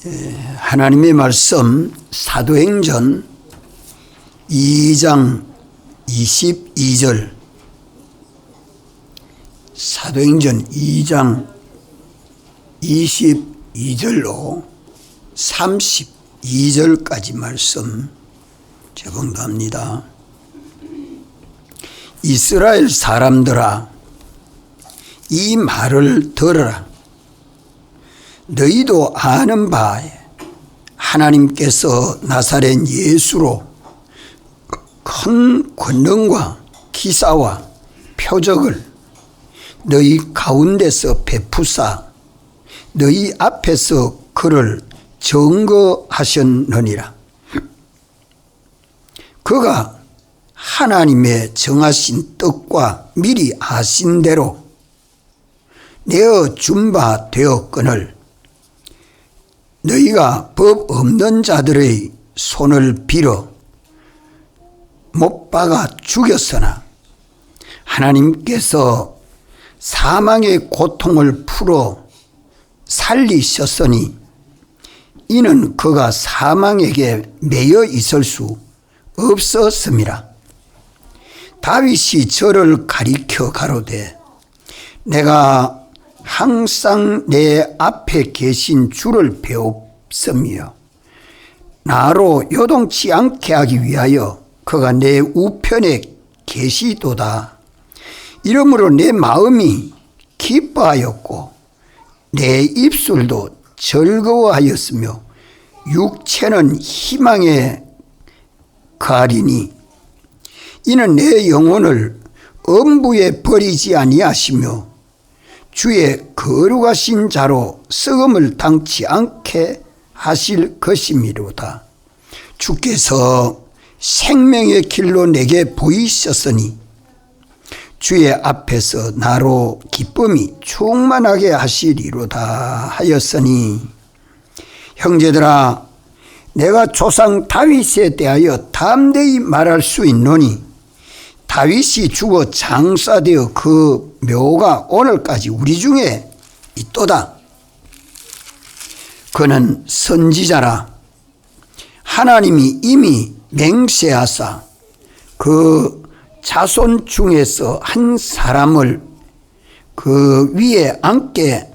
하나님의 말씀 사도행전 2장 22절, 사도행전 2장 22절로 32절까지 말씀 제공합니다. 이스라엘 사람들아, 이 말을 들어라. 너희도 아는 바에 하나님께서 나사렛 예수로 큰 권능과 기사와 표적을 너희 가운데서 베푸사 너희 앞에서 그를 증거하셨느니라. 그가 하나님의 정하신 뜻과 미리 아신 대로 내어 준 바 되었거늘 너희가 법 없는 자들의 손을 빌어 못 박아 죽였으나 하나님께서 사망의 고통을 풀어 살리셨으니 이는 그가 사망에게 매여 있을 수 없었음이라. 다윗이 저를 가리켜 가로되 내가 항상 내 앞에 계신 주를 배웠으며 나로 요동치 않게 하기 위하여 그가 내 우편에 계시도다. 이러므로 내 마음이 기뻐하였고 내 입술도 즐거워하였으며 육체는 희망에 가리니 이는 내 영혼을 엄부에 버리지 아니하시며 주의 거룩하신 자로 썩음을 당치 않게 하실 것이미로다. 주께서 생명의 길로 내게 보이셨으니 주의 앞에서 나로 기쁨이 충만하게 하시리로다 하였으니 형제들아, 내가 조상 다윗에 대하여 담대히 말할 수 있노니 다윗이 죽어 장사되어 그 묘가 오늘까지 우리 중에 있도다. 그는 선지자라. 하나님이 이미 맹세하사 그 자손 중에서 한 사람을 그 위에 앉게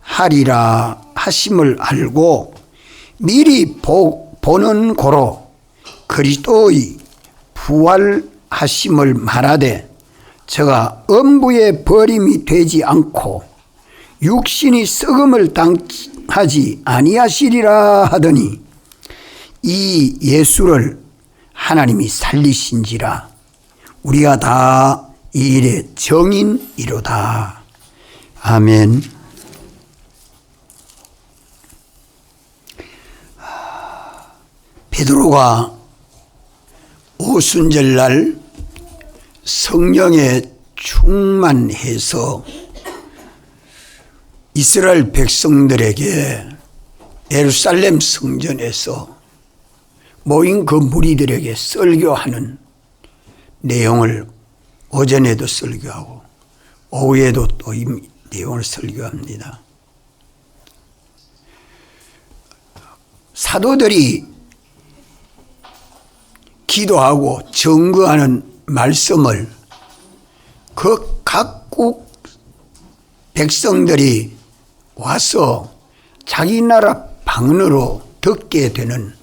하리라 하심을 알고 미리 보는 고로 그리스도의 부활하심을 말하되 저가 엄부에 버림이 되지 않고 육신이 썩음을 당하지 아니하시리라 하더니 이 예수를 하나님이 살리신지라. 우리가 다 이 일의 정인이로다. 아멘. 베드로가 오순절날 성령에 충만해서 이스라엘 백성들에게 예루살렘 성전에서 모인 그 무리들에게 설교하는 내용을 오전에도 설교하고 오후에도 또 이 내용을 설교합니다. 사도들이 기도하고 증거하는 말씀을 그 각국 백성들이 와서 자기 나라 방언으로 듣게 되는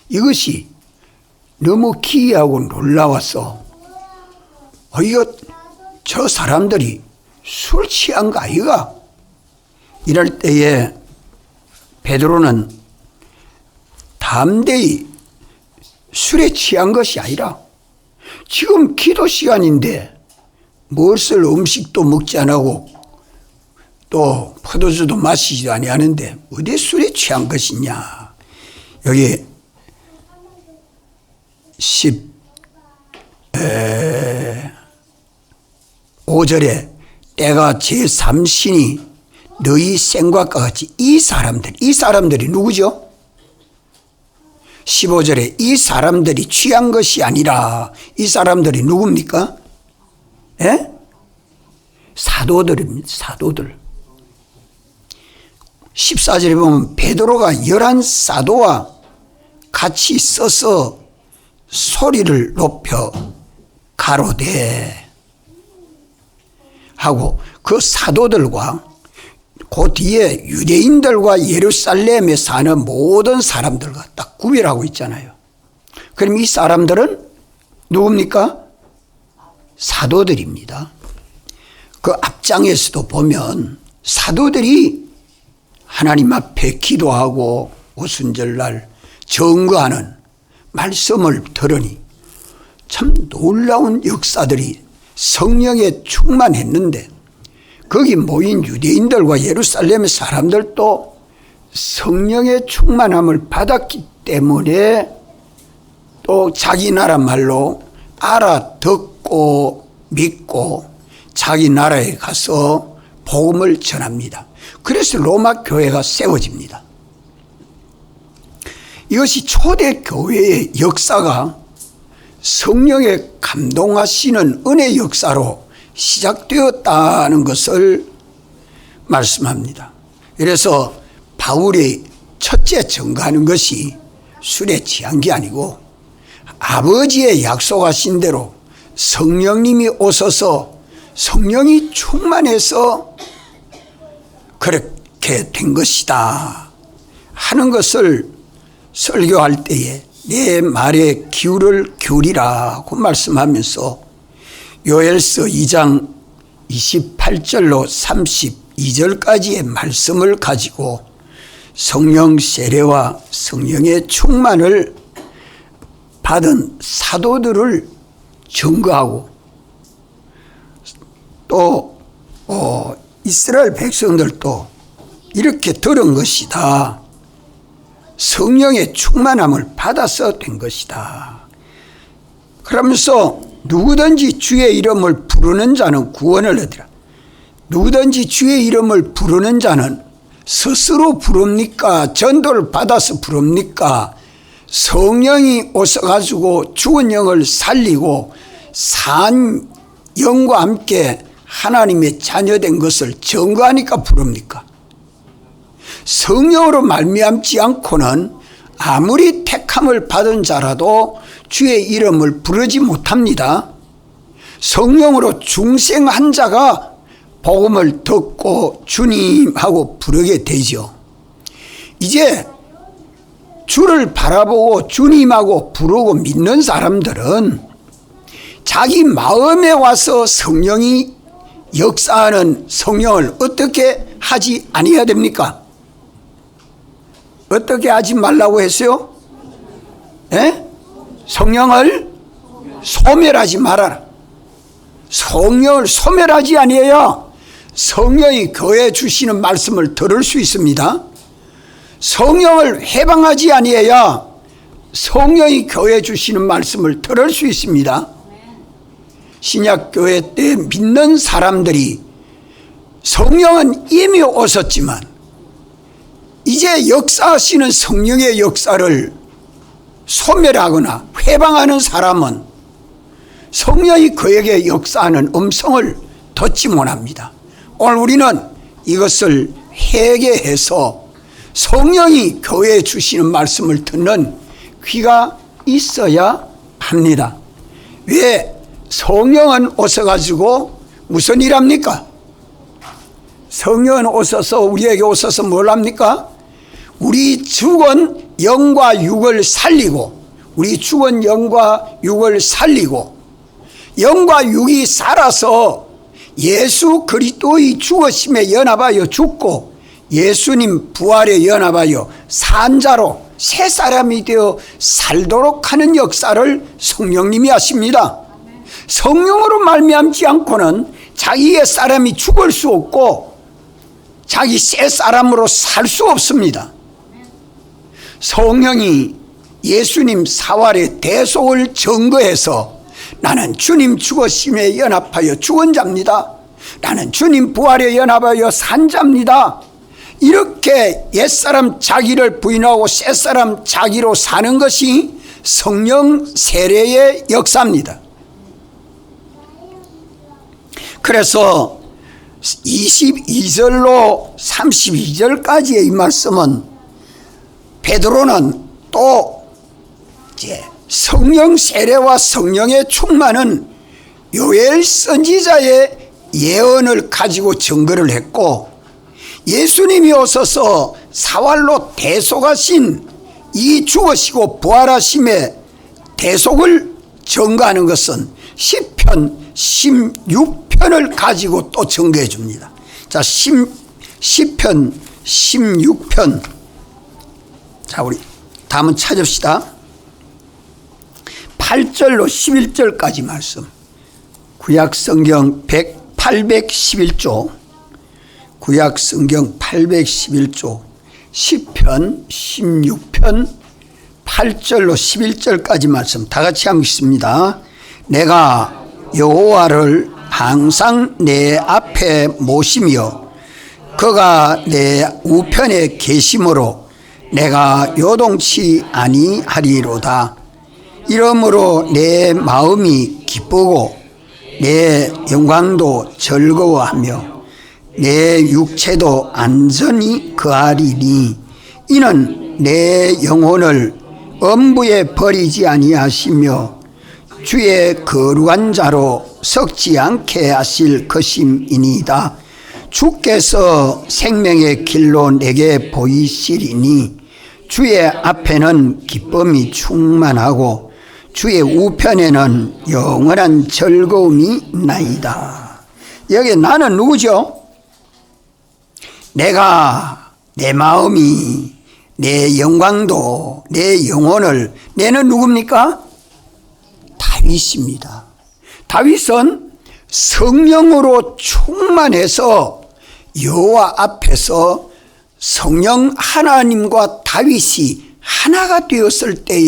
이것이 너무 기이하고 놀라워서 이거 저 사람들이 술 취한 거 아이가? 이럴 때에 베드로는 담대히 술에 취한 것이 아니라 지금 기도 시간인데 무엇을 음식도 먹지 않고 또 포도주도 마시지도 아니하는데 어디 술에 취한 것이냐. 여기 15절에 때가 제3신이 너희 생각과 같이 이 사람들이 누구죠? 15절에 이 사람들이 취한 것이 아니라 이 사람들이 누굽니까? 예? 사도들입니다. 사도들. 14절에 보면 베드로가 11사도와 같이 서서 소리를 높여 가로되 하고 그 사도들과 그 뒤에 유대인들과 예루살렘에 사는 모든 사람들과 딱 구별하고 있잖아요. 그럼 이 사람들은 누굽니까? 사도들입니다. 그 앞장에서도 보면 사도들이 하나님 앞에 기도하고 오순절날 증거하는 말씀을 들으니 참 놀라운 역사들이 성령에 충만했는데 거기 모인 유대인들과 예루살렘의 사람들도 성령의 충만함을 받았기 때문에 또 자기 나라 말로 알아듣고 믿고 자기 나라에 가서 복음을 전합니다. 그래서 로마 교회가 세워집니다. 이것이 초대 교회의 역사가 성령의 감동하시는 은혜 역사로 시작되었다는 것을 말씀합니다. 그래서 바울이 첫째 증거하는 것이 술에 취한 게 아니고 아버지의 약속하신 대로 성령님이 오셔서 성령이 충만해서 그렇게 된 것이다 하는 것을 설교할 때에 내 말에 귀를 기울이라고 말씀하면서 요엘서 2장 28절로 32절까지의 말씀을 가지고 성령 세례와 성령의 충만을 받은 사도들을 증거하고 또 이스라엘 백성들도 이렇게 들은 것이다. 성령의 충만함을 받아서 된 것이다. 그러면서 누구든지 주의 이름을 부르는 자는 구원을 얻으라. 누구든지 주의 이름을 부르는 자는 스스로 부릅니까? 전도를 받아서 부릅니까? 성령이 오셔가지고 죽은 영을 살리고 산 영과 함께 하나님의 자녀된 것을 증거하니까 부릅니까? 성령으로 말미암지 않고는 아무리 택함을 받은 자라도 주의 이름을 부르지 못합니다. 성령으로 중생한 자가 복음을 듣고 주님하고 부르게 되죠. 이제 주를 바라보고 주님하고 부르고 믿는 사람들은 자기 마음에 와서 성령이 역사하는 성령을 어떻게 하지 아니해야 됩니까? 어떻게 하지 말라고 했어요? 예? 성령을 소멸하지 말아라. 성령을 소멸하지 아니해야 성령이 교회에 주시는 말씀을 들을 수 있습니다. 성령을 해방하지 아니해야 성령이 교회에 주시는 말씀을 들을 수 있습니다. 신약교회 때 믿는 사람들이 성령은 이미 오셨지만 이제 역사하시는 성령의 역사를 소멸하거나 회방하는 사람은 성령이 그에게 역사하는 음성을 듣지 못합니다. 오늘 우리는 이것을 회개해서 성령이 교회에 주시는 말씀을 듣는 귀가 있어야 합니다. 왜? 성령은 오셔가지고 무슨 일 합니까? 성령은 오셔서 우리에게 오셔서 뭘 합니까? 우리 죽은 영과 육을 살리고 우리 죽은 영과 육을 살리고 영과 육이 살아서 예수 그리스도의 죽으심에 연합하여 죽고 예수님 부활에 연합하여 산 자로 새 사람이 되어 살도록 하는 역사를 성령님이 하십니다. 성령으로 말미암지 않고는 자기의 사람이 죽을 수 없고 자기 새 사람으로 살 수 없습니다. 성령이 예수님 사활의 대속을 증거해서 나는 주님 죽으심에 연합하여 죽은 자입니다. 나는 주님 부활에 연합하여 산 자입니다. 이렇게 옛사람 자기를 부인하고 새사람 자기로 사는 것이 성령 세례의 역사입니다. 그래서 22절로 32절까지의 이 말씀은 베드로는 또 이제 성령 세례와 성령의 충만은 요엘 선지자의 예언을 가지고 증거를 했고, 예수님이 오셔서 사활로 대속하신 이 죽으시고 부활하심의 대속을 증거하는 것은 시편 16편을 가지고 또 증거해 줍니다. 자, 시편 16편. 자, 우리 다음은 찾읍시다. 8절로 11절까지 말씀. 구약 성경 811조, 구약 성경 811조, 시편 16편 8절로 11절까지 말씀 다 같이 읽습니다. 내가 여호와를 항상 내 앞에 모시며 그가 내 우편에 계심으로 내가 요동치 아니하리로다. 이러므로 내 마음이 기쁘고 내 영광도 즐거워하며 내 육체도 안전히 거하리니 이는 내 영혼을 엄부에 버리지 아니하시며 주의 거룩한 자로 섞지 않게 하실 것임이니이다. 주께서 생명의 길로 내게 보이시리니 주의 앞에는 기쁨이 충만하고 주의 우편에는 영원한 즐거움이 있나이다. 여기 나는 누구죠? 내가 내 마음이 내 영광도 내 영혼을, 내는 누굽니까? 다윗입니다. 다윗은 성령으로 충만해서 여호와 앞에서 성령 하나님과 다윗이 하나가 되었을 때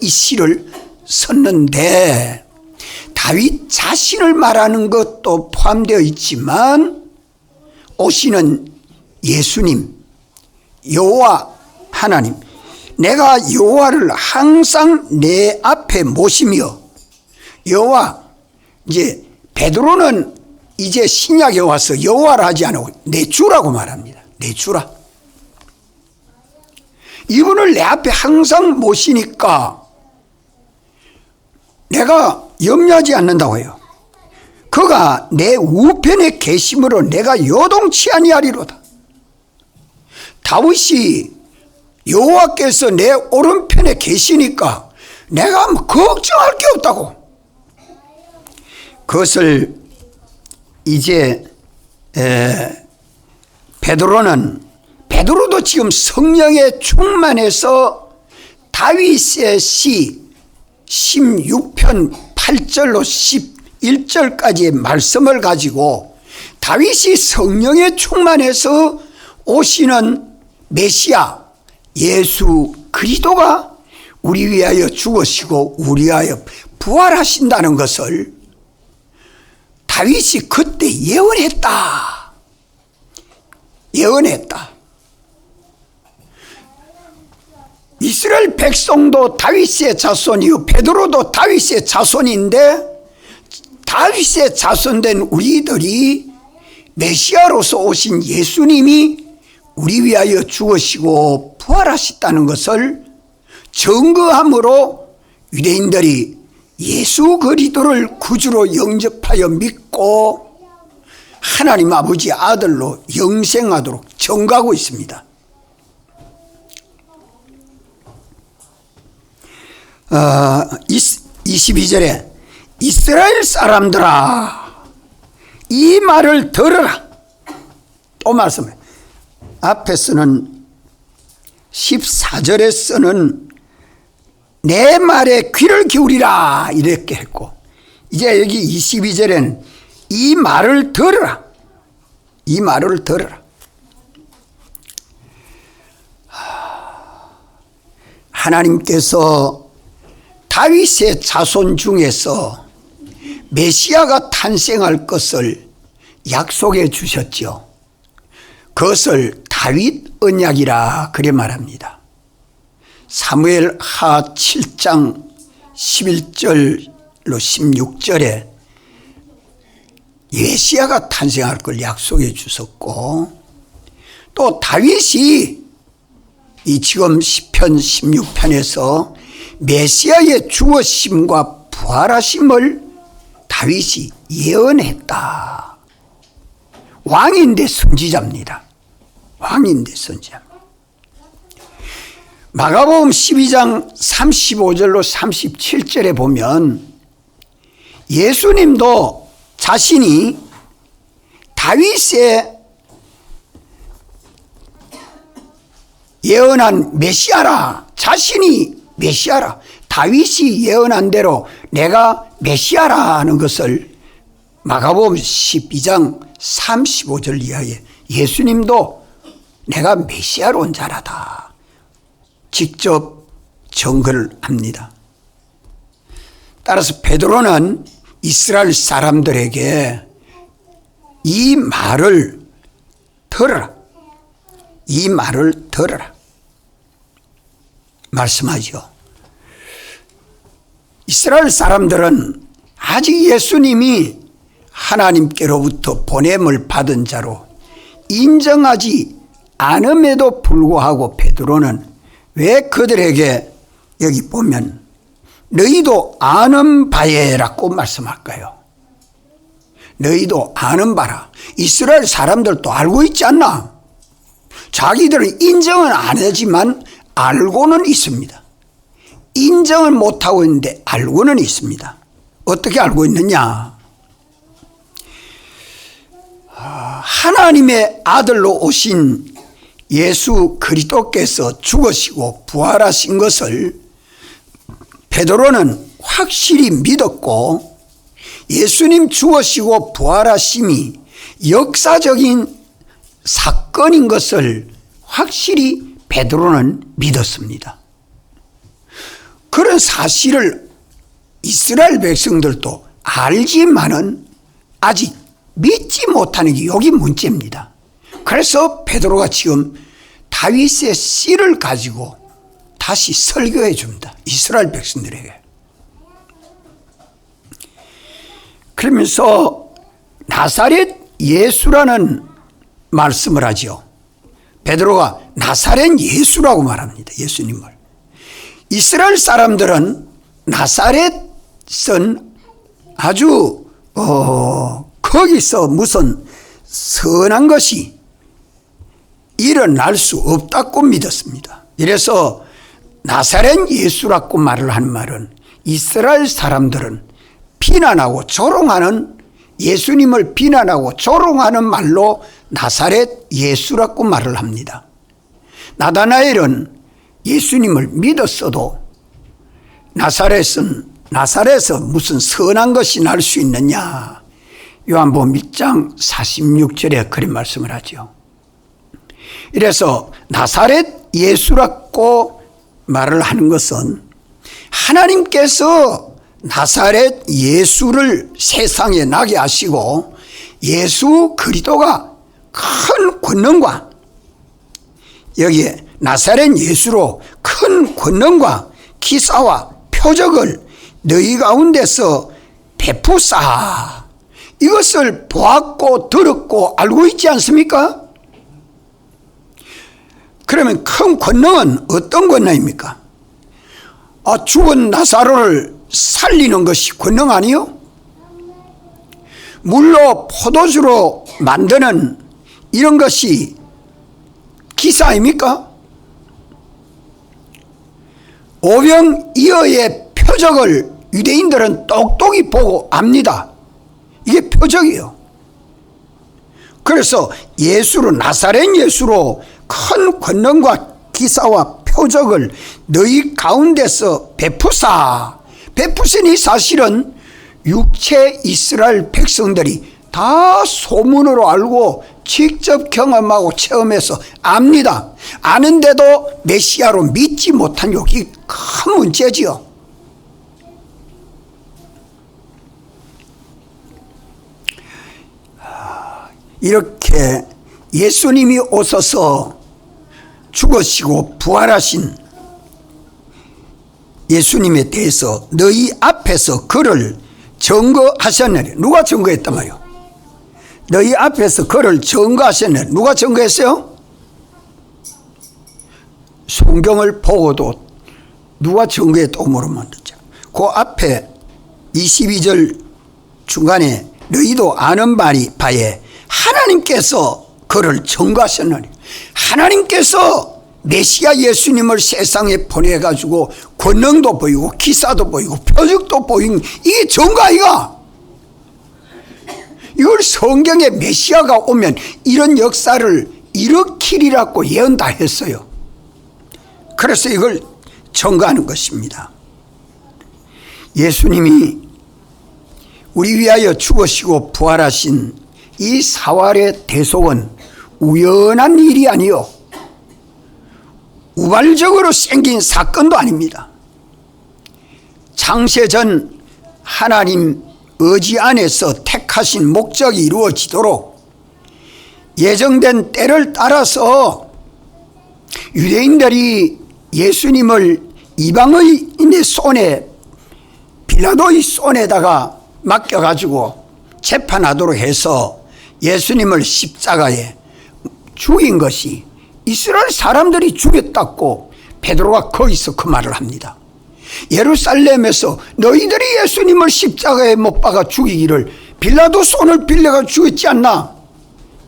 이 시를 썼는데, 다윗 자신을 말하는 것도 포함되어 있지만 오시는 예수님, 여호와 하나님, 내가 여호와를 항상 내 앞에 모시며, 여호와, 이제 베드로는 이제 신약에 와서 여호와를 하지 않고 내 주라고 말합니다. 내 주라. 이분을 내 앞에 항상 모시니까 내가 염려하지 않는다고 해요. 그가 내 우편에 계심으로 내가 요동치 아니하리로다. 다윗이 여호와께서 내 오른편에 계시니까 내가 걱정할 게 없다고. 그것을 이제 베드로도 지금 성령에 충만해서 다윗의 시 16편 8절로 11절까지의 말씀을 가지고 다윗이 성령에 충만해서 오시는 메시아 예수 그리스도가 우리 위하여 죽으시고 우리 위하여 부활하신다는 것을 다윗이 그때 예언했다. 이스라엘 백성도 다윗의 자손이요 베드로도 다윗의 자손인데, 다윗의 자손된 우리들이 메시아로서 오신 예수님이 우리 위하여 죽으시고 부활하셨다는 것을 증거함으로 유대인들이 예수 그리스도를 구주로 영접하여 믿고 하나님 아버지 아들로 영생하도록 증거하고 있습니다. 22절에 이스라엘 사람들아 이 말을 들으라. 또 말씀해. 앞에서는 14절에서는 내 말에 귀를 기울이라 이렇게 했고, 이제 여기 22절에는 이 말을 들으라. 이 말을 들으라. 하나님께서 다윗의 자손 중에서 메시아가 탄생할 것을 약속해 주셨죠. 그것을 다윗 언약이라 그래 말합니다. 사무엘 하 7장 11절로 16절에 메시아가 탄생할 걸 약속해 주셨고, 또 다윗이 이 지금 시편 16편에서 메시아의 죽으심과 부활하심을 다윗이 예언했다. 왕인데 선지자입니다. 왕인데 선지자입니다. 마가복음 12장 35절로 37절에 보면 예수님도 자신이 다윗의 예언한 메시아라, 자신이 메시아라, 다윗이 예언한 대로 내가 메시아라는 것을 마가복음 12장 35절 이하에 예수님도 내가 메시아로 온 자라다 직접 증거를 합니다. 따라서 베드로는 이스라엘 사람들에게 이 말을 들어라, 이 말을 들어라 말씀하죠. 이스라엘 사람들은 아직 예수님이 하나님께로부터 보냄을 받은 자로 인정하지 않음에도 불구하고 베드로는 왜 그들에게 여기 보면 너희도 아는 바에라고 말씀할까요? 너희도 아는 바라. 이스라엘 사람들도 알고 있지 않나? 자기들은 인정은 안 하지만 알고는 있습니다. 인정을 못하고 있는데 알고는 있습니다. 어떻게 알고 있느냐? 하나님의 아들로 오신 예수 그리스도께서 죽으시고 부활하신 것을 베드로는 확실히 믿었고, 예수님 죽으시고 부활하심이 역사적인 사건인 것을 확실히 베드로는 믿었습니다. 그런 사실을 이스라엘 백성들도 알지만은 아직 믿지 못하는 게 여기 문제입니다. 그래서 베드로가 지금 다윗의 씨를 가지고 다시 설교해 줍니다. 이스라엘 백성들에게. 그러면서 나사렛 예수라는 말씀을 하죠. 베드로가 나사렛 예수라고 말합니다. 예수님을. 이스라엘 사람들은 나사렛은 아주 거기서 무슨 선한 것이 일어날 수 없다고 믿었습니다. 이래서 나사렛 예수라고 말을 하는 말은 이스라엘 사람들은 비난하고 조롱하는, 예수님을 비난하고 조롱하는 말로 나사렛 예수라고 말을 합니다. 나다나엘은 예수님을 믿었어도 나사렛에서 무슨 선한 것이 날 수 있느냐? 요한복음 1장 46절에 그런 말씀을 하죠. 이래서 나사렛 예수라고 말을 하는 것은 하나님께서 나사렛 예수를 세상에 나게 하시고 예수 그리스도가 큰 권능과, 여기에 나사렛 예수로 큰 권능과 기사와 표적을 너희 가운데서 베푸사, 이것을 보았고 들었고 알고 있지 않습니까? 그러면 큰 권능은 어떤 권능입니까? 죽은 나사로를 살리는 것이 권능 아니요? 물로 포도주로 만드는 이런 것이 기사입니까? 오병이어의 표적을 유대인들은 똑똑히 보고 압니다. 이게 표적이에요. 그래서 예수로, 나사렛 예수로 큰 권능과 기사와 표적을 너희 가운데서 베푸시니 사실은 육체 이스라엘 백성들이 다 소문으로 알고 직접 경험하고 체험해서 압니다. 아는데도 메시아로 믿지 못한 여기 큰 문제지요. 이렇게 예수님이 오셔서 죽으시고 부활하신 예수님에 대해서 너희 앞에서 그를 증거하셨느니, 누가 증거했단 말이요? 너희 앞에서 그를 증거하셨네. 누가 증거했어요? 성경을 보고도 누가 증거했다고 물으면 되죠. 그 앞에 22절 중간에 너희도 아는 바에 하나님께서 그를 증거하셨느니, 하나님께서 메시아 예수님을 세상에 보내가지고 권능도 보이고 기사도 보이고 표적도 보이고 이게 증거 아이가? 이걸 성경에 메시아가 오면 이런 역사를 일으키리라고 예언 다 했어요. 그래서 이걸 증거하는 것입니다. 예수님이 우리 위하여 죽으시고 부활하신 이 사활의 대속은 우연한 일이 아니요 우발적으로 생긴 사건도 아닙니다. 창세전 하나님 의지 안에서 택하신 목적이 이루어지도록 예정된 때를 따라서 유대인들이 예수님을 이방인의 손에, 빌라도의 손에다가 맡겨가지고 재판하도록 해서 예수님을 십자가에 죽인 것이 이스라엘 사람들이 죽였다고 베드로가 거기서 그 말을 합니다. 예루살렘에서 너희들이 예수님을 십자가에 못 박아 죽이기를 빌라도 손을 빌려가 죽였지 않나?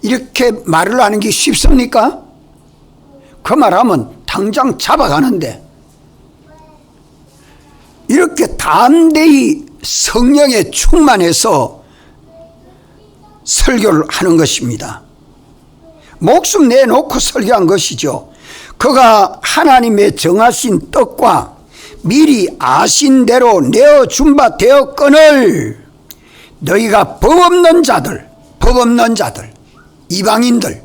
이렇게 말을 하는 게 쉽습니까? 그 말하면 당장 잡아가는데, 이렇게 담대히 성령에 충만해서 설교를 하는 것입니다. 목숨 내놓고 설교한 것이죠. 그가 하나님의 정하신 뜻과 미리 아신 대로 내어준 바 되었거늘 너희가 법 없는 자들, 이방인들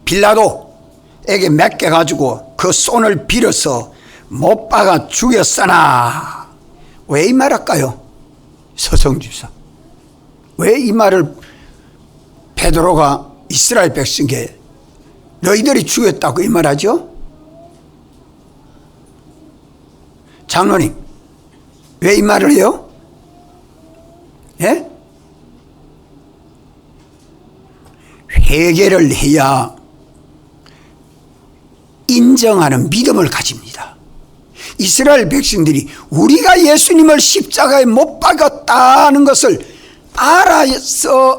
빌라도에게 맡겨가지고 그 손을 빌어서 못 박아 죽였으나. 왜 이 말할까요? 서성주사. 왜 이 말을 베드로가 이스라엘 백성에게 너희들이 죽였다고 이 말하죠? 장로님, 왜 이 말을 해요? 예? 회개를 해야 인정하는 믿음을 가집니다. 이스라엘 백성들이 우리가 예수님을 십자가에 못 박았다는 것을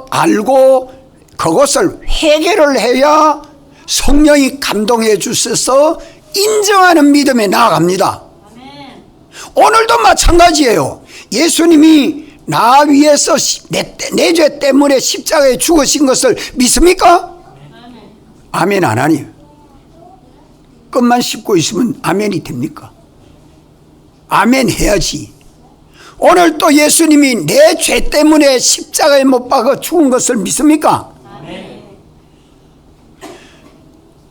알고 그것을 회개를 해야 성령이 감동해 주셔서 인정하는 믿음에 나아갑니다. 아멘. 오늘도 마찬가지예요. 예수님이 나 위해서 내 죄 때문에 십자가에 죽으신 것을 믿습니까? 아멘. 아멘 안 하니? 끝만 씹고 있으면 아멘이 됩니까? 아멘 해야지. 오늘 또 예수님이 내 죄 때문에 십자가에 못 박아 죽은 것을 믿습니까? 아멘.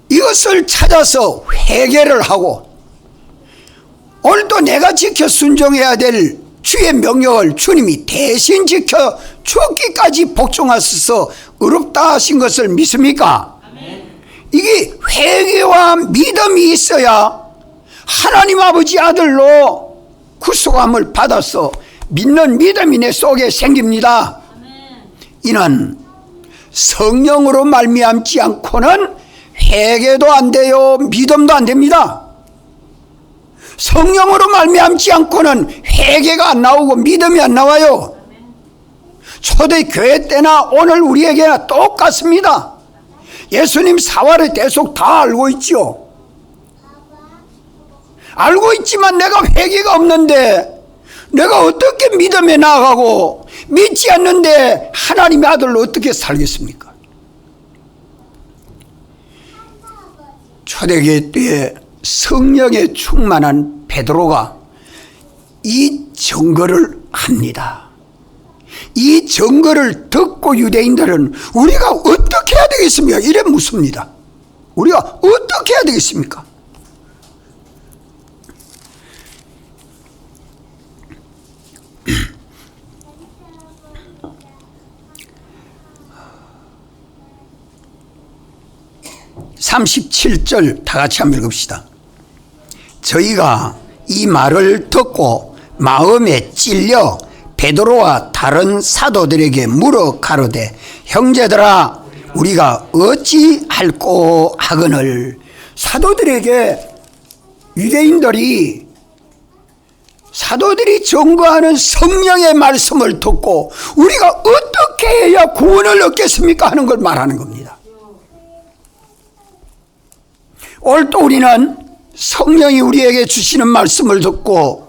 이것을 찾아서 회개를 하고 오늘도 내가 지켜 순종해야 될 주의 명령을 주님이 대신 지켜 죽기까지 복종하셔서 의롭다 하신 것을 믿습니까? 아멘. 이게 회개와 믿음이 있어야 하나님 아버지 아들로 구속함을 받아서 믿는 믿음이 내 속에 생깁니다. 아멘. 이는 성령으로 말미암지 않고는 회개도 안 돼요, 믿음도 안 됩니다. 성령으로 말미암지 않고는 회개가 안 나오고 믿음이 안 나와요. 초대교회 때나 오늘 우리에게나 똑같습니다. 예수님 사활의 대속 다 알고 있죠. 알고 있지만 내가 회개가 없는데 내가 어떻게 믿음에 나아가고 믿지 않는데 하나님의 아들로 어떻게 살겠습니까? 초대교회 때에 성령에 충만한 베드로가 이 증거를 합니다. 이 증거를 듣고 유대인들은 우리가 어떻게 해야 되겠습니까? 이래 묻습니다. 우리가 어떻게 해야 되겠습니까? (37절) 다 같이 한번 읽읍시다. 저희가 이 말을 듣고 마음에 찔려 베드로와 다른 사도들에게 물어 가로되 형제들아 우리가 어찌할꼬 하거늘. 사도들에게 유대인들이 사도들이 전거하는 성령의 말씀을 듣고 우리가 어떻게 해야 구원을 얻겠습니까 하는 걸 말하는 겁니다. 오늘 또 우리는 성령이 우리에게 주시는 말씀을 듣고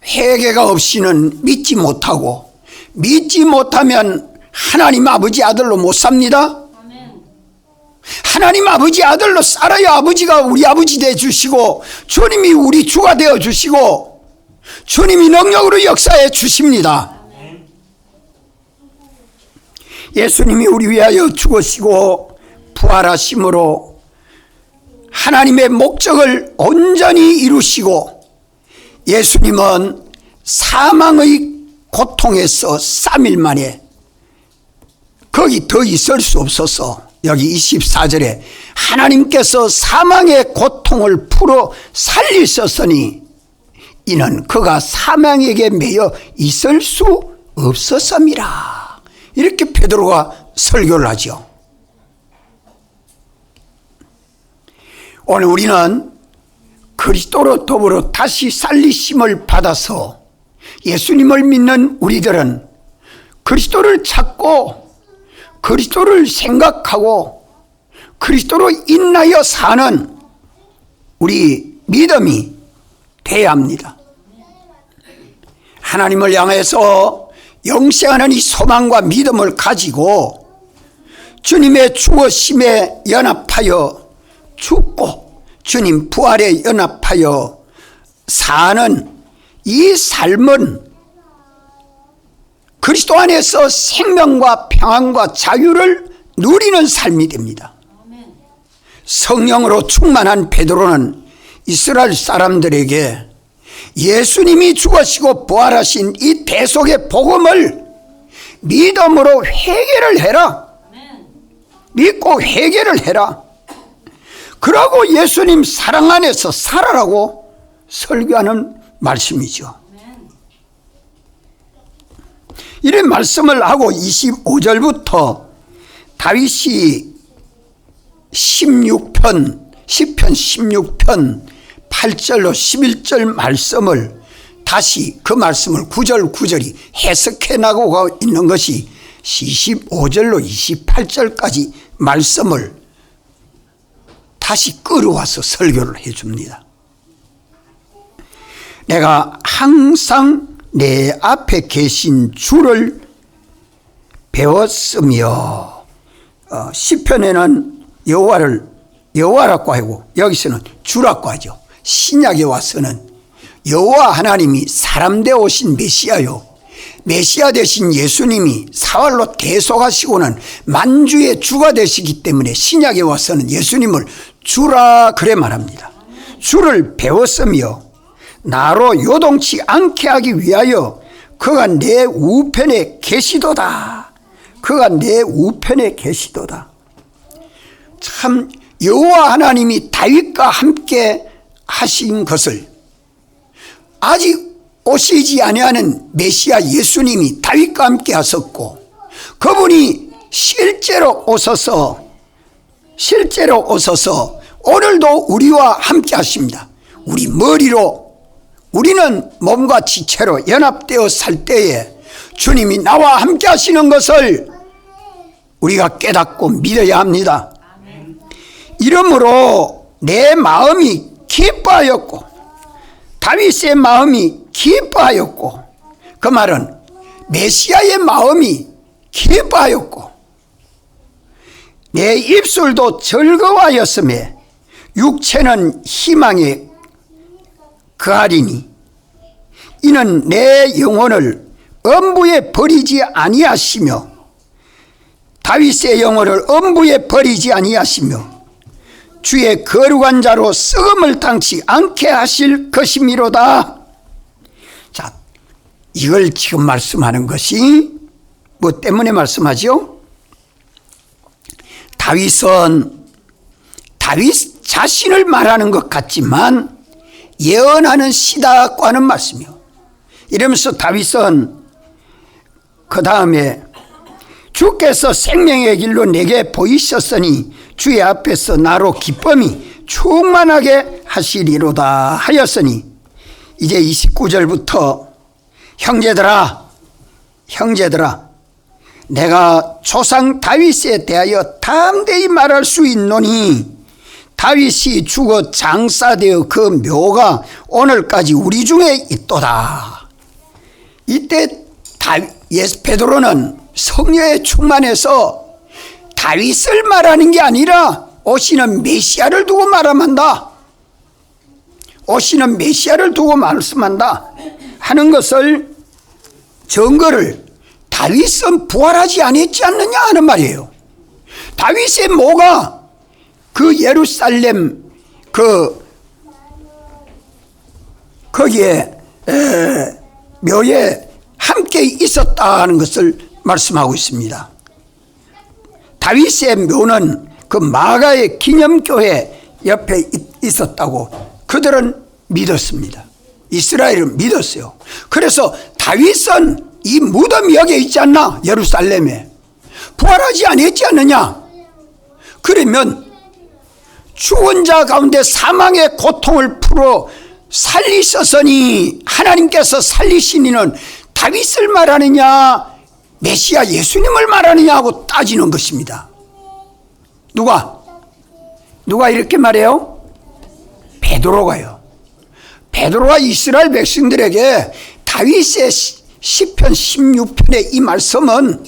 회개가 없이는 믿지 못하고, 믿지 못하면 하나님 아버지 아들로 못 삽니다. 하나님 아버지 아들로 살아야 아버지가 우리 아버지 되어 주시고 주님이 우리 주가 되어 주시고 주님이 능력으로 역사해 주십니다. 예수님이 우리 위하여 죽으시고 부활하심으로 하나님의 목적을 온전히 이루시고, 예수님은 사망의 고통에서 3일 만에 거기 더 있을 수 없어서 여기 24절에 하나님께서 사망의 고통을 풀어 살리셨으니 이는 그가 사망에게 매여 있을 수 없었음이라. 이렇게 베드로가 설교를 하죠. 오늘 우리는 그리스도로 더불어 다시 살리심을 받아서 예수님을 믿는 우리들은 그리스도를 찾고 그리스도를 생각하고 그리스도로 인하여 사는 우리 믿음이 돼야 합니다. 하나님을 향해서 영생하는 이 소망과 믿음을 가지고 주님의 죽으심에 연합하여 죽고 주님 부활에 연합하여 사는 이 삶은 그리스도 안에서 생명과 평안과 자유를 누리는 삶이 됩니다. 성령으로 충만한 베드로는 이스라엘 사람들에게 예수님이 죽으시고 부활하신 이 대속의 복음을 믿음으로 회개를 해라. 믿고 회개를 해라. 그러고 예수님 사랑 안에서 살아라고 설교하는 말씀이죠. 이런 말씀을 하고 25절부터 다윗이 16편 16편 8절로 11절 말씀을 다시 그 말씀을 9절 9절이 해석해 나가고 있는 것이 25절로 28절까지 말씀을 다시 끌어와서 설교를 해줍니다. 내가 항상 내 앞에 계신 주를 배웠으며, 시편에는 여호와라고 하고 여기서는 주라고 하죠. 신약에 와서는 여호와 하나님이 사람 되어 오신 메시아요, 메시아 되신 예수님이 사활로 대속하시고는 만주의 주가 되시기 때문에 신약에 와서는 예수님을 주라 그래 말합니다. 주를 배웠으며 나로 요동치 않게 하기 위하여 그가 내 우편에 계시도다. 그가 내 우편에 계시도다. 참 여호와 하나님이 다윗과 함께 하신 것을 아직 오시지 아니하는 메시아 예수님이 다윗과 함께 하셨고, 그분이 실제로 오셔서 오늘도 우리와 함께 하십니다. 우리 머리로, 우리는 몸과 지체로 연합되어 살 때에 주님이 나와 함께 하시는 것을 우리가 깨닫고 믿어야 합니다. 이러므로 내 마음이 기뻐하였고 다윗의 마음이 기뻐하였고, 그 말은 메시아의 마음이 기뻐하였고 내 입술도 즐거워하였으며 육체는 희망에 그하리니 이는 내 영혼을 엄부에 버리지 아니하시며, 다윗의 영혼을 엄부에 버리지 아니하시며 주의 거룩한 자로 썩음을 당치 않게 하실 것이미로다. 자, 이걸 지금 말씀하는 것이 뭐 때문에 말씀하죠? 다윗은 다윗 자신을 말하는 것 같지만 예언하는 시다고 하는 말씀이요, 이러면서 다윗은 그 다음에 주께서 생명의 길로 내게 보이셨으니 주의 앞에서 나로 기쁨이 충만하게 하시리로다 하였으니, 이제 29절부터 형제들아 내가 조상 다윗에 대하여 담대히 말할 수 있노니 다윗이 죽어 장사되어 그 묘가 오늘까지 우리 중에 있도다. 이때 베드로는 성령에 충만해서 다윗을 말하는 게 아니라 오시는 메시아를 두고 말함한다. 오시는 메시아를 두고 말씀한다 하는 것을 증거를 다윗은 부활하지 않았지 않느냐 하는 말이에요. 다윗의 묘가 그 예루살렘 거기에 묘에 함께 있었다는 것을 말씀하고 있습니다. 다윗의 묘는 그 마가의 기념교회 옆에 있었다고 그들은 믿었습니다. 이스라엘은 믿었어요. 그래서 다윗은 이 무덤이 여기에 있지 않나? 예루살렘에 부활하지 않았지 않느냐? 그러면 죽은 자 가운데 사망의 고통을 풀어 살리셨으니 하나님께서 살리신 이는 다윗을 말하느냐 메시아 예수님을 말하느냐 하고 따지는 것입니다. 누가 이렇게 말해요? 베드로가요. 베드로가 이스라엘 백성들에게 다윗의 시편 16편의 이 말씀은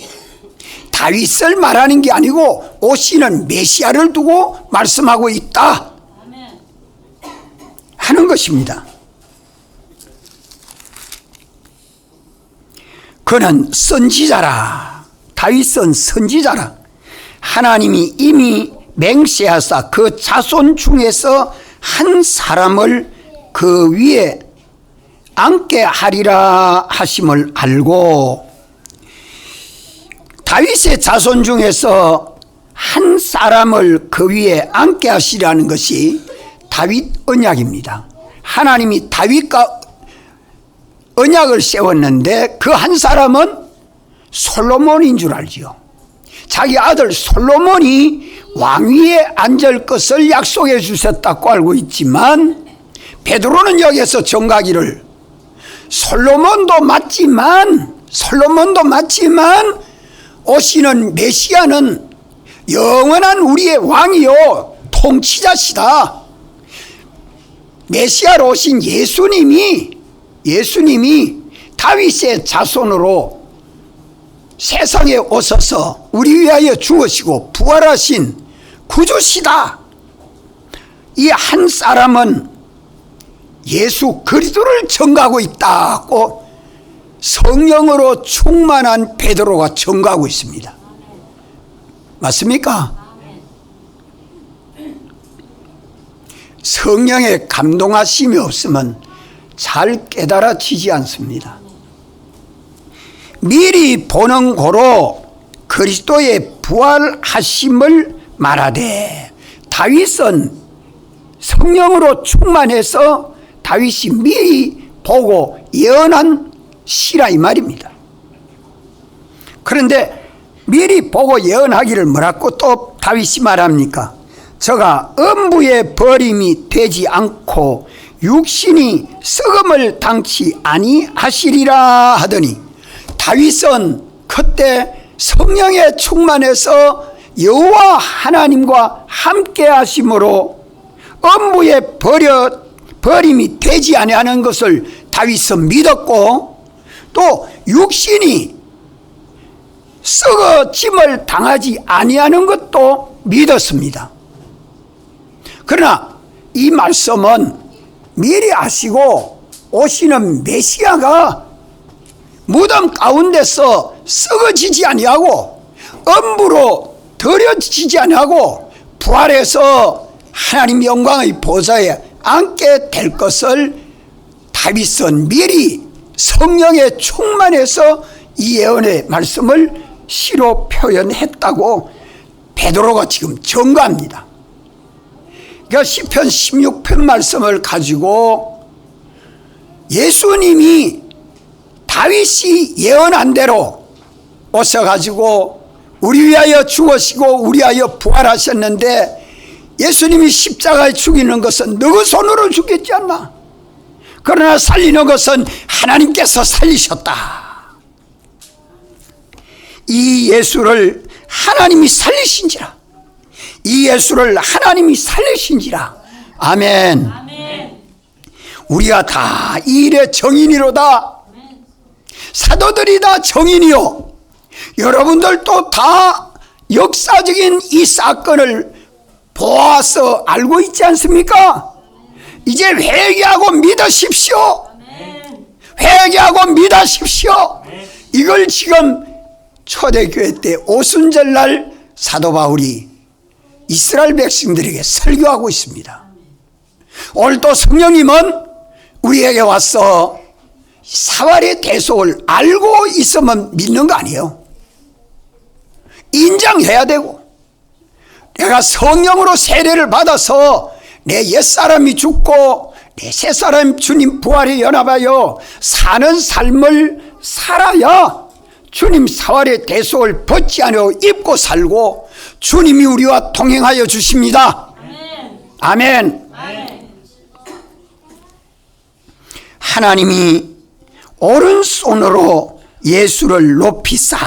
다윗을 말하는 게 아니고 오시는 메시아를 두고 말씀하고 있다 하는 것입니다. 그는 선지자라. 다윗은 선지자라. 하나님이 이미 맹세하사 그 자손 중에서 한 사람을 그 위에 앉게 하리라 하심을 알고, 다윗의 자손 중에서 한 사람을 그 위에 앉게 하시라는 것이 다윗 언약입니다. 하나님이 다윗과 언약을 세웠는데 그 한 사람은 솔로몬인 줄 알지요. 자기 아들 솔로몬이 왕위에 앉을 것을 약속해 주셨다고 알고 있지만, 베드로는 여기에서 정가기를 솔로몬도 맞지만 오시는 메시아는 영원한 우리의 왕이요 통치자시다. 메시아로 오신 예수님이 다윗의 자손으로 세상에 오셔서 우리 위하여 죽으시고 부활하신 구주시다. 이 한 사람은 예수 그리스도를 전가하고 있다고 성령으로 충만한 베드로가 전가하고 있습니다. 맞습니까? 성령의 감동하심이 없으면 잘 깨달아지지 않습니다. 미리 보는 고로 그리스도의 부활하심을 말하되, 다윗은 성령으로 충만해서 다윗이 미리 보고 예언한 시라 이 말입니다. 그런데 미리 보고 예언하기를 뭐라고 또 다윗이 말합니까? 저가 음부의 버림이 되지 않고 육신이 썩음을 당치 아니하시리라 하더니, 다윗은 그때 성령에 충만해서 여호와 하나님과 함께 하심으로 음부의 버림이 되지 아니하는 것을 다윗은 믿었고, 또 육신이 썩어짐을 당하지 아니하는 것도 믿었습니다. 그러나 이 말씀은 미리 아시고 오시는 메시아가 무덤 가운데서 썩어지지 아니하고 음부로 들여지지 아니하고 부활해서 하나님 영광의 보좌에 앉게 될 것을 다윗은 미리 성령에 충만해서 이 예언의 말씀을 시로 표현했다고 베드로가 지금 증거합니다. 그러니까 시편 16편 말씀을 가지고 예수님이 다윗이 예언한 대로 오셔가지고 우리 위하여 죽으시고 우리 위하여 부활하셨는데 예수님이 십자가에 죽이는 것은 너희 손으로 죽겠지 않나? 그러나 살리는 것은 하나님께서 살리셨다. 이 예수를 하나님이 살리신지라. 이 예수를 하나님이 살리신지라. 아멘. 아멘. 우리가 다 이 일의 정인이로다. 사도들이 다 정인이요. 여러분들도 다 역사적인 이 사건을 보아서 알고 있지 않습니까? 이제 회개하고 믿으십시오. 회개하고 믿으십시오. 이걸 지금 초대교회 때 오순절날 사도 바울이 이스라엘 백성들에게 설교하고 있습니다. 오늘 또 성령님은 우리에게 와서 사활의 대속을 알고 있으면 믿는 거 아니에요. 인정해야 되고, 내가 성령으로 세례를 받아서 내 옛사람이 죽고 내 새사람 주님 부활에 연합하여 사는 삶을 살아야 주님 사활의 대속을 벗지 않아 입고 살고 주님이 우리와 동행하여 주십니다. 아멘. 하나님이 오른손으로 예수를 높이사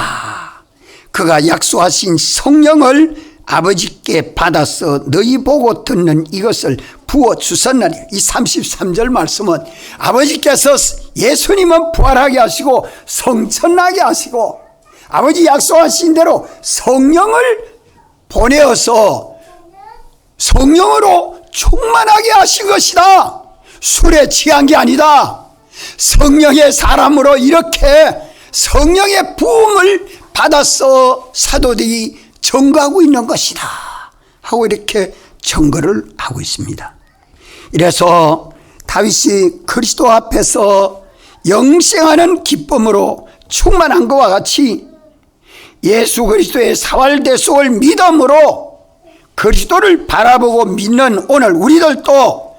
그가 약속하신 성령을 아버지께 받아서 너희 보고 듣는 이것을 부어주셨느니, 이 33절 말씀은 아버지께서 예수님은 부활하게 하시고 성천하게 하시고 아버지 약속하신 대로 성령을 보내어서 성령으로 충만하게 하신 것이다. 술에 취한 게 아니다. 성령의 사람으로 이렇게 성령의 부음을 받아서 사도들이 증거하고 있는 것이다 하고 이렇게 증거를 하고 있습니다. 이래서 다윗이 그리스도 앞에서 영생하는 기쁨으로 충만한 것과 같이 예수 그리스도의 사활대속을 믿음으로 그리스도를 바라보고 믿는 오늘 우리들도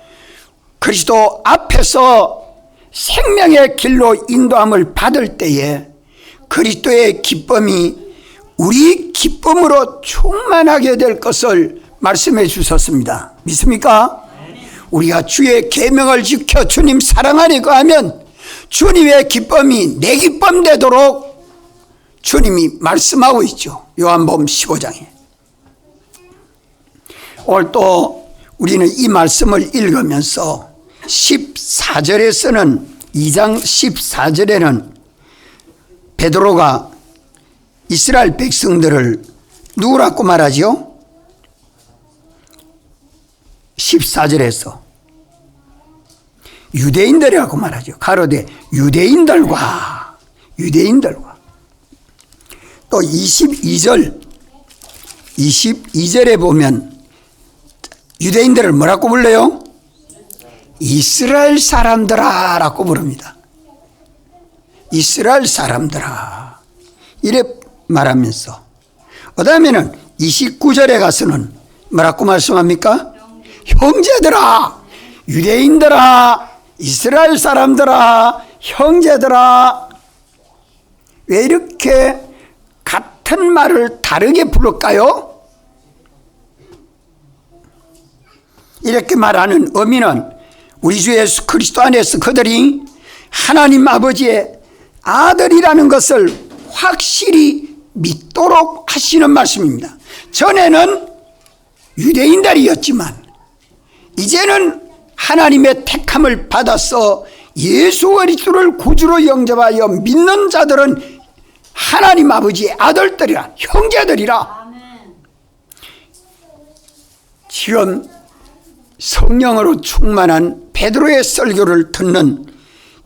그리스도 앞에서 생명의 길로 인도함을 받을 때에 그리스도의 기쁨이 우리 기쁨으로 충만하게 될 것을 말씀해 주셨습니다. 믿습니까? 우리가 주의 계명을 지켜 주님 사랑 안에 거하면 주님의 기쁨이 내 기쁨 되도록 주님이 말씀하고 있죠. 요한복음 15장에. 오늘 또 우리는 이 말씀을 읽으면서 14절에서는 2장 14절에는 베드로가 이스라엘 백성들을 누구라고 말하죠? 14절에서 유대인들이라고 말하죠. 가로되 유대인들과 또 22절에 보면 유대인들을 뭐라고 불러요? 이스라엘 사람들아 라고 부릅니다. 이스라엘 사람들아 이래 말하면서 그 다음에는 29절에 가서는 뭐라고 말씀합니까? 형제들아, 유대인들아, 이스라엘 사람들아, 형제들아. 왜 이렇게 같은 말을 다르게 부를까요? 이렇게 말하는 의미는 우리 주 예수 그리스도 안에서 그들이 하나님 아버지의 아들이라는 것을 확실히 믿도록 하시는 말씀입니다. 전에는 유대인들이었지만 이제는 하나님의 택함을 받아서 예수 그리스도를 구주로 영접하여 믿는 자들은 하나님 아버지의 아들들이라, 형제들이라. 지금 성령으로 충만한 베드로의 설교를 듣는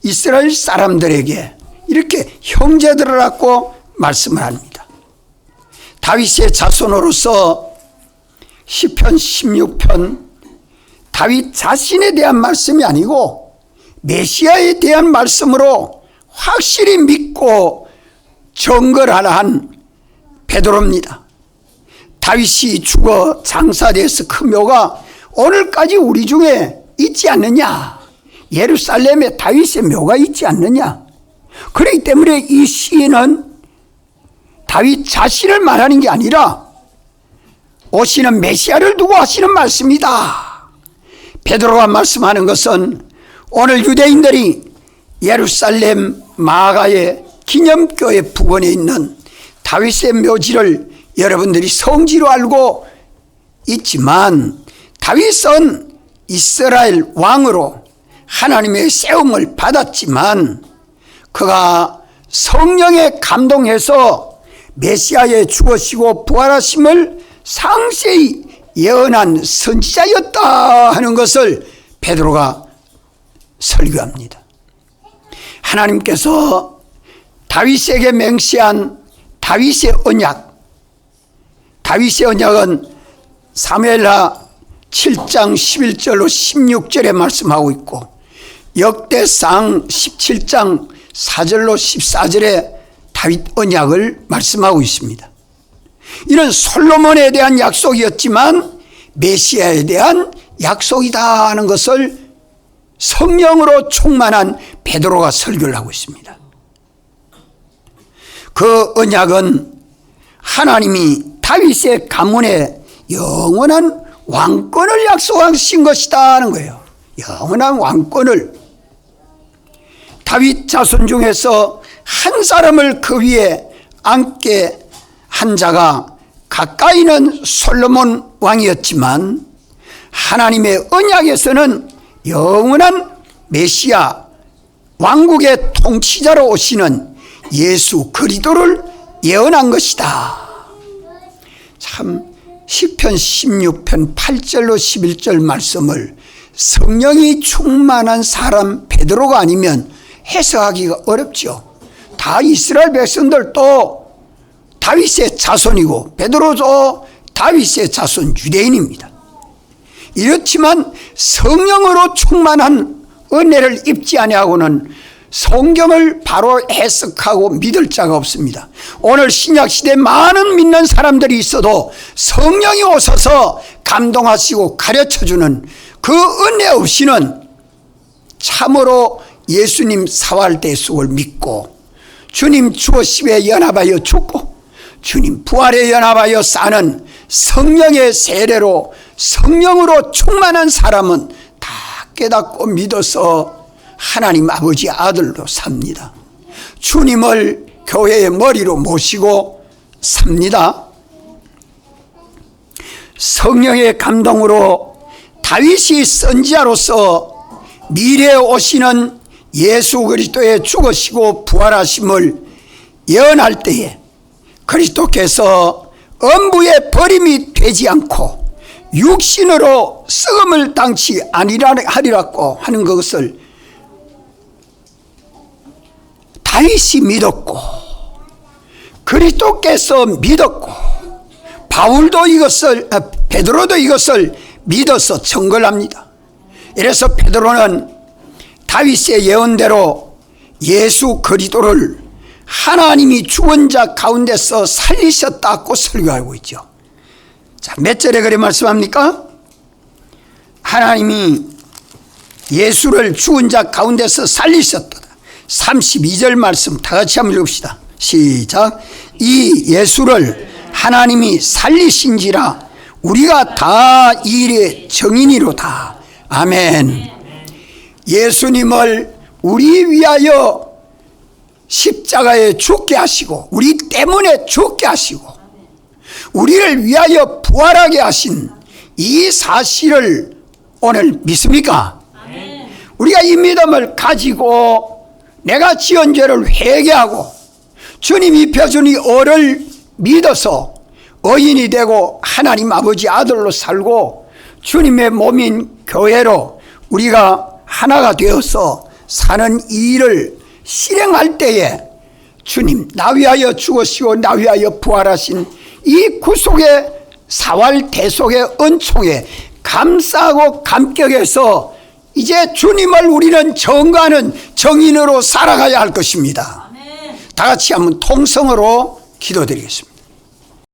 이스라엘 사람들에게 이렇게 형제들이라고 말씀을 합니다. 다윗의 자손으로서 시편 16편 다윗 자신에 대한 말씀이 아니고 메시아에 대한 말씀으로 확실히 믿고 정결하라 한 베드로입니다. 다윗이 죽어 장사돼서 그 묘가 오늘까지 우리 중에 있지 않느냐? 예루살렘에 다윗의 묘가 있지 않느냐? 그렇기 때문에 이 시인은 다윗 자신을 말하는 게 아니라 오시는 메시아를 두고 하시는 말씀이다. 베드로가 말씀하는 것은 오늘 유대인들이 예루살렘 마가의 기념교회 부근에 있는 다윗의 묘지를 여러분들이 성지로 알고 있지만, 다윗은 이스라엘 왕으로 하나님의 세움을 받았지만 그가 성령에 감동해서 메시아의 죽으시고 부활하심을 상세히 예언한 선지자였다 하는 것을 베드로가 설교합니다. 하나님께서 다윗에게 맹세한 다윗의 언약, 다윗의 언약은 사무엘하 7장 11절로 16절에 말씀하고 있고, 역대상 17장 4절로 14절에 다윗 언약을 말씀하고 있습니다. 이는 솔로몬에 대한 약속이었지만 메시아에 대한 약속이다 하는 것을 성령으로 충만한 베드로가 설교를 하고 있습니다. 그 언약은 하나님이 다윗의 가문에 영원한 왕권을 약속하신 것이다 하는 거예요. 영원한 왕권을. 다윗 자손 중에서 한 사람을 그 위에 앉게 한 자가 가까이는 솔로몬 왕이었지만, 하나님의 언약에서는 영원한 메시아 왕국의 통치자로 오시는 예수 그리스도를 예언한 것이다. 참 시편 16편 8절로 11절 말씀을 성령이 충만한 사람 베드로가 아니면 해석하기가 어렵죠. 다 이스라엘 백성들도 다윗의 자손이고 베드로도 다윗의 자손 유대인입니다. 이렇지만 성령으로 충만한 은혜를 입지 아니하고는 성경을 바로 해석하고 믿을 자가 없습니다. 오늘 신약시대에 많은 믿는 사람들이 있어도 성령이 오셔서 감동하시고 가르쳐주는 그 은혜 없이는 참으로 예수님 사활대속을 믿고 주님 죽으심에 연합하여 죽고 주님 부활에 연합하여 사는 성령의 세례로 성령으로 충만한 사람은 다 깨닫고 믿어서 하나님 아버지 아들로 삽니다. 주님을 교회의 머리로 모시고 삽니다. 성령의 감동으로 다윗이 선지자로서 미래에 오시는 예수 그리스도의 죽으시고 부활하심을 예언할 때에 그리스도께서 음부의 버림이 되지 않고 육신으로 썩음을 당치 아니하리라고 하는 것을 다윗이 믿었고 그리스도께서 믿었고 바울도 이것을 베드로도 이것을 믿어서 증거합니다. 이래서 베드로는 다윗의 예언대로 예수 그리스도를 하나님이 죽은 자 가운데서 살리셨다고 설교하고 있죠. 자, 몇 절에 그래 말씀합니까? 하나님이 예수를 죽은 자 가운데서 살리셨다. 32절 말씀 다 같이 한번 읽읍시다. 시작. 이 예수를 하나님이 살리신지라 우리가 다 이 일의 증인이로다. 아멘. 예수님을 우리 위하여 십자가에 죽게 하시고 우리 때문에 죽게 하시고 우리를 위하여 부활하게 하신 이 사실을 오늘 믿습니까? 우리가 이 믿음을 가지고 내가 지은 죄를 회개하고 주님이 입혀준 이 의를 믿어서 의인이 되고 하나님 아버지 아들로 살고 주님의 몸인 교회로 우리가 하나가 되어서 사는 이 일을 실행할 때에 주님 나 위하여 죽으시고 나 위하여 부활하신 이 구속의 사활 대속의 은총에 감사하고 감격해서 이제 주님을 우리는 증거하는 정인으로 살아가야 할 것입니다. 다 같이 한번 통성으로 기도드리겠습니다.